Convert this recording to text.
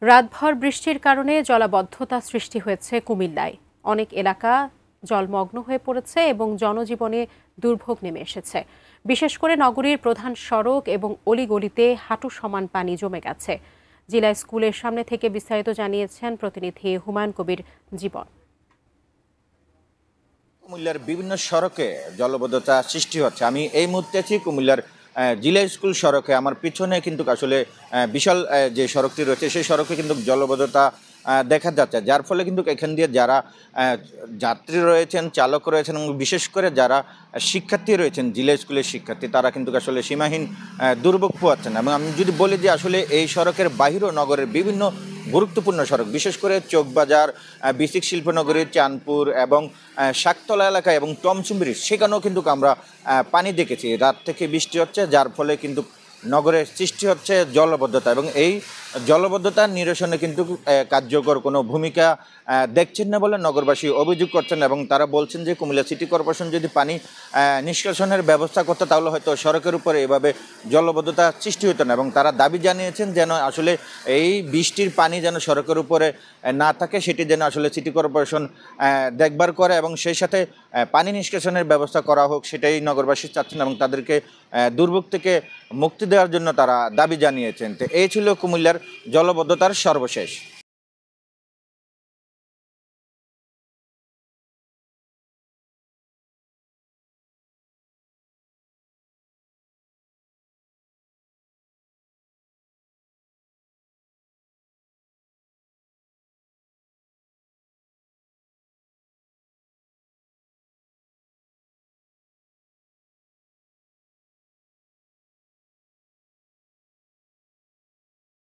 রাতভর বৃষ্টির কারণে জলাবদ্ধতা সৃষ্টি হয়েছে কুমিল্লায়। অনেক এলাকা জলমগ্ন হয়ে পড়েছে এবং জনজীবনে দুর্ভোগ নেমে এসেছে। বিশেষ করে নগরীর প্রধান সড়ক এবং অলিগলিতে হাঁটু সমান পানি জমে গেছে। জেলা স্কুলের সামনে থেকে বিস্তারিত জানিয়েছেন প্রতিনিধি হুমায়ুন কবির জীবন। কুমিল্লার বিভিন্ন সড়কে জলবদ্ধতা সৃষ্টি হচ্ছে। আমি এই মুহূর্তে আছি কুমিল্লার জিলা স্কুল সড়কে। আমার পিছনে কিন্তু আসলে বিশাল যে সড়কটি রয়েছে সেই সড়কে কিন্তু জলবদ্ধতা দেখা যাচ্ছে, যার ফলে কিন্তু এখান দিয়ে যারা যাত্রী রয়েছেন, চালক রয়েছেন এবং বিশেষ করে যারা শিক্ষার্থী রয়েছেন, জিলা স্কুলের শিক্ষার্থী, তারা কিন্তু আসলে সীমাহীন দুর্ভোগ পোয়াচ্ছেন। এবং আমি যদি বলি যে আসলে এই সড়কের বাহিরও নগরের বিভিন্ন গুরুত্বপূর্ণ সড়ক, বিশেষ করে চকবাজার, বিসিক শিল্পনগরী, চাঁদপুর এবং শাকতলা এলাকায় এবং টমসুম ব্রিজ, সেখানেও কিন্তু আমরা পানি দেখেছি। রাত থেকে বৃষ্টি হচ্ছে, যার ফলে কিন্তু নগরে সৃষ্টি হচ্ছে জলবদ্ধতা এবং এই জলবদ্ধতা নিরসনে কিন্তু কার্যকর কোনো ভূমিকা দেখছেন না বলে নগরবাসী অভিযোগ করছেন। এবং তারা বলছেন যে কুমিল্লা সিটি কর্পোরেশন যদি পানি নিষ্কাশনের ব্যবস্থা করতো তাহলে হয়তো সড়কের উপরে এভাবে জলবদ্ধতা সৃষ্টি হতো না। এবং তারা দাবি জানিয়েছেন যেন আসলে এই বৃষ্টির পানি যেন সড়কের উপরে না থাকে, সেটি যেন আসলে সিটি কর্পোরেশন দেখভাল করে এবং সেই সাথে পানি নিষ্কাশনের ব্যবস্থা করা হোক, সেটাই নগরবাসী চাচ্ছেন এবং তাদেরকে দুর্ভোগ থেকে মুক্তি দেওয়ার জন্য তারা দাবি জানিয়েছেন। তো এই ছিল কুমিল্লার জলবদ্ধতার সর্বশেষ।